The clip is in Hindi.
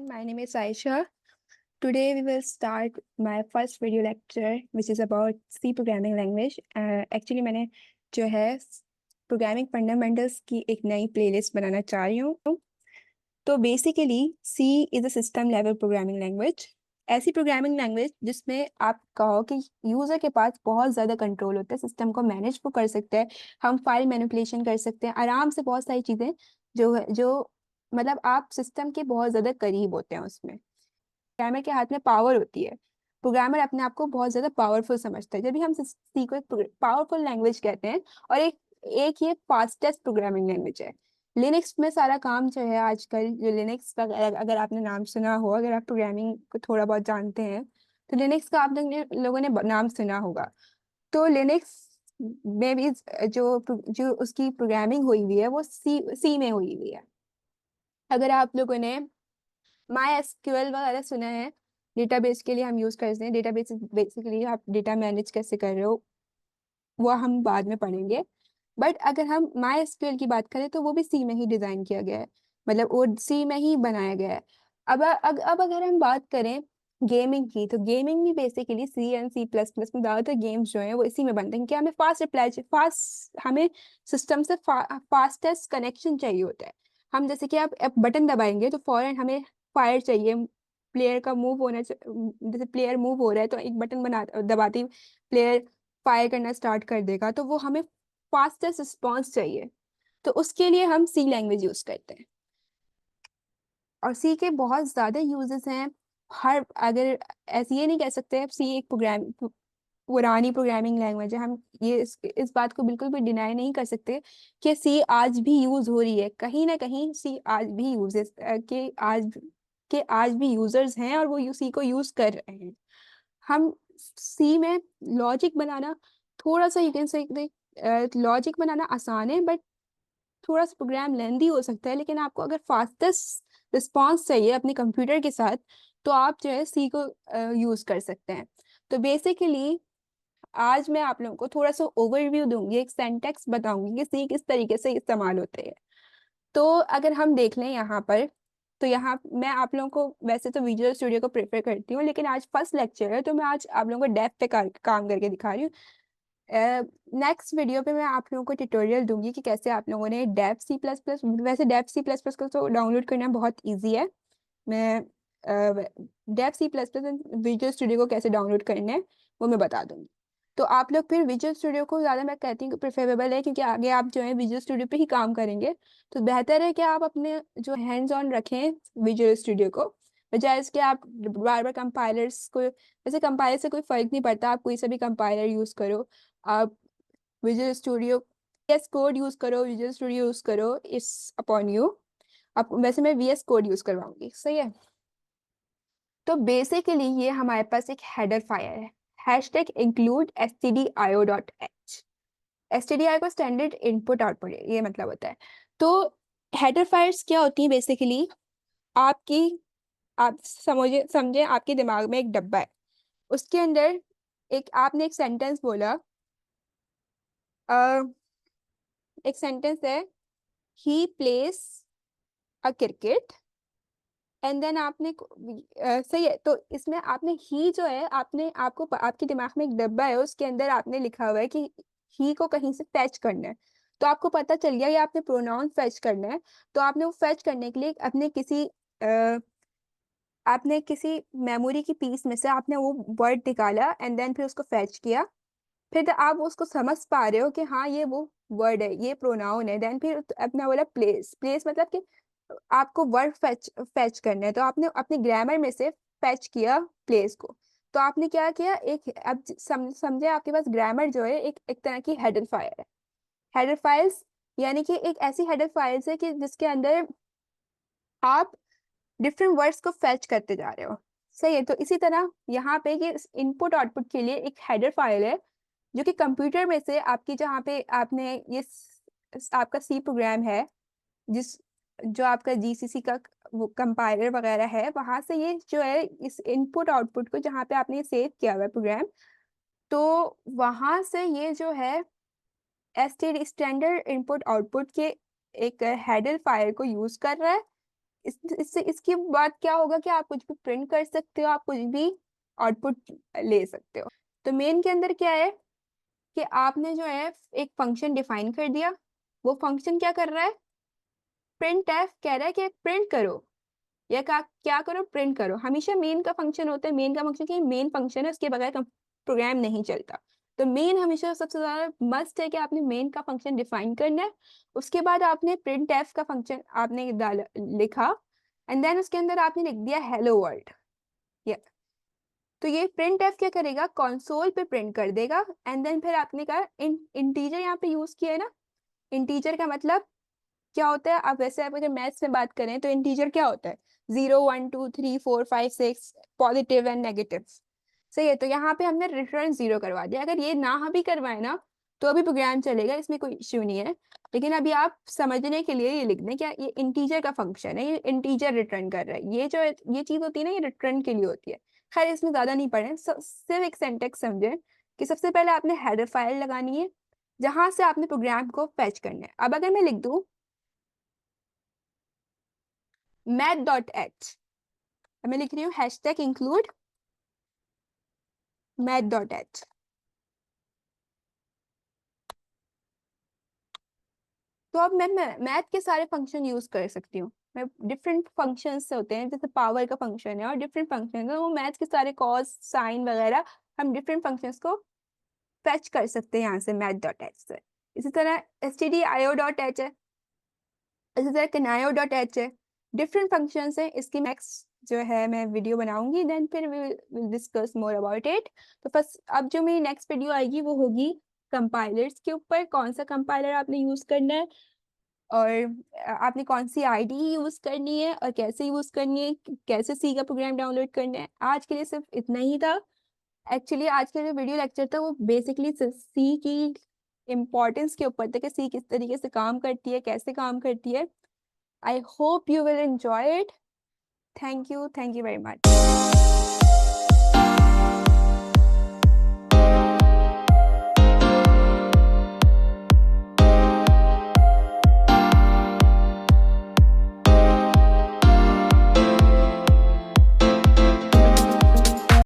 My name is Aisha. Today we will start my first video lecture which is about C programming language. Actually मैंने जो है प्रोग्रामिंग फंडामेंटल्स की एक नई प्लेलिस्ट बनाना चाह रही हूँ। तो basically C is a system level programming language. ऐसी प्रोग्रामिंग लैंग्वेज जिसमें आप कहो कि यूज़र के पास बहुत ज़्यादा कंट्रोल होता है, सिस्टम को मैनेज वो कर सकते हैं, हम फाइल मैनिपुलेशन कर सकते हैं, आराम से बहुत सारी चीज़ें जो मतलब आप सिस्टम के बहुत ज़्यादा करीब होते हैं उसमें। प्रोग्रामर के हाथ में पावर होती है। प्रोग्रामर अपने आप को बहुत ज़्यादा पावरफुल समझता है। जब भी हम सी को एक पावरफुल लैंग्वेज कहते हैं और एक एक ये फास्टेस्ट प्रोग्रामिंग लैंग्वेज है। लिनक्स में सारा काम जो है आजकल, जो लिनक्स का अगर आपने नाम सुना हो, अगर आप प्रोग्रामिंग को थोड़ा बहुत जानते हैं तो लिनक्स का आप लोगों ने नाम सुना होगा। तो लिनक्स में भी जो जो उसकी प्रोग्रामिंग हुई हुई है वो सी में हुई हुई है। अगर आप लोगों ने माई एसक्यूएल वगैरह सुना है, डेटाबेस के लिए हम यूज करते हैं। डेटाबेस बेसिकली आप डेटा मैनेज कैसे कर रहे हो वो हम बाद में पढ़ेंगे। बट अगर हम माई एसक्यूएल की बात करें तो वो भी सी में ही डिजाइन किया गया है, मतलब वो सी में ही बनाया गया है। अब अगर हम बात करें गेमिंग की, तो गेमिंग भी basically C and C plus plus में ज़्यादातर गेम्स जो हैं वो इसी में बनते हैं कि हमें हमें सिस्टम से फास्टेस्ट कनेक्शन चाहिए होता है। हम जैसे कि आप बटन दबाएंगे तो फौरन हमें फायर चाहिए, प्लेयर का मूव होना जैसे प्लेयर मूव हो रहा है तो एक बटन दबाते ही प्लेयर फायर करना स्टार्ट कर देगा, तो वो हमें फास्टेस्ट रिस्पॉन्स चाहिए। तो उसके लिए हम सी लैंग्वेज यूज करते हैं और सी के बहुत ज़्यादा यूजेस हैं। हर अगर ऐसे ये नहीं कह सकते सी एक पुरानी प्रोग्रामिंग लैंग्वेज है, हम ये इस बात को बिल्कुल भी डिनाई नहीं कर सकते कि सी आज भी यूज हो रही है। कहीं ना कहीं सी आज भी यूजेस के आज भी यूजर्स हैं और वो सी को यूज कर रहे हैं। हम सी में लॉजिक बनाना थोड़ा सा यू कैन से लॉजिक बनाना आसान है, बट थोड़ा सा प्रोग्राम लेंदी हो सकता है। लेकिन आपको अगर फास्टेस्ट रिस्पॉन्स चाहिए अपने कंप्यूटर के साथ तो आप जो है सी को यूज कर सकते हैं। तो बेसिकली आज मैं आप लोगों को थोड़ा सा ओवरव्यू दूंगी, एक सेंटेक्स बताऊंगी कि सी किस तरीके से इस्तेमाल होते हैं। तो अगर हम देख लें यहाँ पर, तो यहाँ मैं आप लोगों को वैसे तो विजुअल स्टूडियो को प्रेफर करती हूँ, लेकिन आज फर्स्ट लेक्चर है तो मैं आज आप लोगों को डेव पे काम करके दिखा रही हूँ। नेक्स्ट वीडियो पे मैं आप लोगों को ट्यूटोरियल दूंगी कि कैसे आप लोगों ने डेव सी प्लस प्लस, वैसे डेव सी प्लस प्लस को तो डाउनलोड करना बहुत ईजी है। मैं dev C plus plus visual studio को कैसे डाउनलोड करना है वो मैं बता दूंगी। तो आप लोग फिर विजुअल स्टूडियो को ज़्यादा मैं कहती हूँ प्रेफरेबल है, क्योंकि आगे आप जो है विजुअल स्टूडियो पे ही काम करेंगे। तो बेहतर है कि आप अपने जो हैंड्स ऑन रखें विजुअल स्टूडियो को, बजाय इसके आप बार बार कंपाइलर्स को, वैसे कंपाइलर से कोई फर्क नहीं पड़ता, आप कोई सा भी कंपाइलर यूज़ करो। आप visual studio VS code use करो, विजुअल स्टूडियो यूज़ करो, इट्स अपॉन यू। अब वैसे मैं VS कोड यूज़ करवाऊंगी, सही है। तो बेसिकली ये हमारे पास एक हेडर फाइल है, हैशटैग इंक्लूड stdio.h। stdio को स्टैंडर्ड इनपुट आउटपुट ये मतलब होता है। तो हेडर फाइल्स क्या होती हैं बेसिकली, आपकी आप समझे समझे आपके दिमाग में एक डब्बा है, उसके अंदर आपने एक सेंटेंस बोला, एक सेंटेंस है, he plays a cricket, and then आपने सही है। तो इसमें आपने ही जो है, आपने आपको आपके दिमाग में एक डब्बा है, उसके अंदर आपने लिखा हुआ है कि ही को कहीं से फैच करना है। तो आपको पता चल गया कि आपने प्रोनाउन फैच करना है। तो आपने वो फैच करने के लिए आपने किसी मेमोरी की पीस में से आपने वो वर्ड निकाला एंड देन फिर उसको फैच किया। फिर आप उसको समझ पा रहे हो कि हाँ ये वो वर्ड है, ये प्रोनाउन है। देन फिर अपना बोला प्लेस, प्लेस मतलब कि आपको वर्ड फैच करना है, तो आपने अपने ग्रामर में से फैच किया प्लेस को। तो आपने क्या किया, एक अब समझे आपके पास ग्रामर जो है एक तरह की हेडर फाइल है। हेडर फाइल्स यानी कि एक ऐसी हेडर फाइल्स है कि जिसके अंदर आप डिफरेंट वर्ड्स को फैच करते जा रहे हो, सही है। तो इसी तरह यहाँ पे ये इनपुट आउटपुट के लिए एक हेडर फाइल है जो कि कंप्यूटर में से आपकी, जहाँ पे आपने ये आपका सी प्रोग्राम है, जिस जो आपका जीसीसी का वो कंपाइलर वगैरह है, वहां से ये जो है इस इनपुट आउटपुट को जहाँ पे आपने सेव किया हुआ है प्रोग्राम, तो वहां से ये जो है एसटीडी स्टैंडर्ड इनपुट आउटपुट के एक हेडर फाइल को यूज कर रहा है। इससे इसकी बात क्या होगा कि आप कुछ भी प्रिंट कर सकते हो, आप कुछ भी आउटपुट ले सकते हो। तो मेन के अंदर क्या है कि आपने जो है एक फंक्शन डिफाइन कर दिया, वो फंक्शन क्या कर रहा है, प्रिंट एफ कह रहा है कि प्रिंट करो, या क्या करो, प्रिंट करो। हमेशा मेन का फंक्शन होता है, मेन का फंक्शन की मेन फंक्शन है, उसके बगैर प्रोग्राम नहीं चलता। तो मेन हमेशा सबसे ज्यादा मस्ट है कि आपने मेन का फंक्शन डिफाइन करना है, उसके बाद आपने प्रिंट एफ का फंक्शन आपने लिखा, एंड देन उसके अंदर आपने लिख दिया हेलो वर्ल्ड। तो ये प्रिंट एफ क्या करेगा, कंसोल पे प्रिंट कर देगा, एंड देन फिर आपने कहा इंटीजर यहाँ पे यूज किया है ना। इंटीजर का मतलब क्या होता है, आप वैसे आप अगर मैथ्स में बात करें तो इंटीजर क्या होता है, 0 1 2 3 4 5 6, पॉजिटिव एंड नेगेटिव। सही है, तो यहाँ पे हमने रिटर्न 0 करवा दिया। अगर ये ना भी करवाए ना तो अभी प्रोग्राम चलेगा, इसमें कोई इश्यू नहीं है। लेकिन अभी आप समझने के लिए ये लिख दें क्या, ये इंटीजर का फंक्शन है, ये इंटीजर रिटर्न कर रहा है। ये चीज होती है ना, ये रिटर्न के लिए होती है। खैर इसमें ज्यादा नहीं पढ़े, सिर्फ एक सेंटेक्स समझे कि सबसे पहले आपने हेडर फाइल लगानी है जहां से आपने प्रोग्राम को फेच करना है। अब अगर मैं लिख दूं math.h, मैं लिख रही हूँ हैशटैग इंक्लूड math.h। तो अब मैं मैथ के सारे फंक्शन यूज कर सकती हूँ। मैं डिफरेंट फंक्शंस होते हैं, जैसे पावर का फंक्शन है और डिफरेंट फंक्शन है, वो मैथ के सारे कॉस साइन वगैरह हम डिफरेंट फंक्शंस को फेच कर सकते हैं यहाँ से math.h से। इसी तरह stdio.h है, इसी तरह kanayo.h है, डिफरेंट फंक्शंस हैं। इसकी नेक्स्ट जो है मैं वीडियो बनाऊंगी, देन फिर will discuss more about it. तो फर्स्ट अब जो मेरी नेक्स्ट वीडियो आएगी वो होगी कंपाइलर्स के ऊपर, कौन सा कंपाइलर आपने यूज करना है और आपने कौन सी आईडी यूज करनी है और कैसे यूज करनी है, कैसे सी का प्रोग्राम डाउनलोड करना है। आज के लिए सिर्फ इतना ही था। एक्चुअली आज का जो वीडियो लेक्चर था वो बेसिकली सी की इम्पोर्टेंस के ऊपर था कि सी किस तरीके से काम करती है, कैसे काम करती है। I hope you will enjoy it. Thank you very much.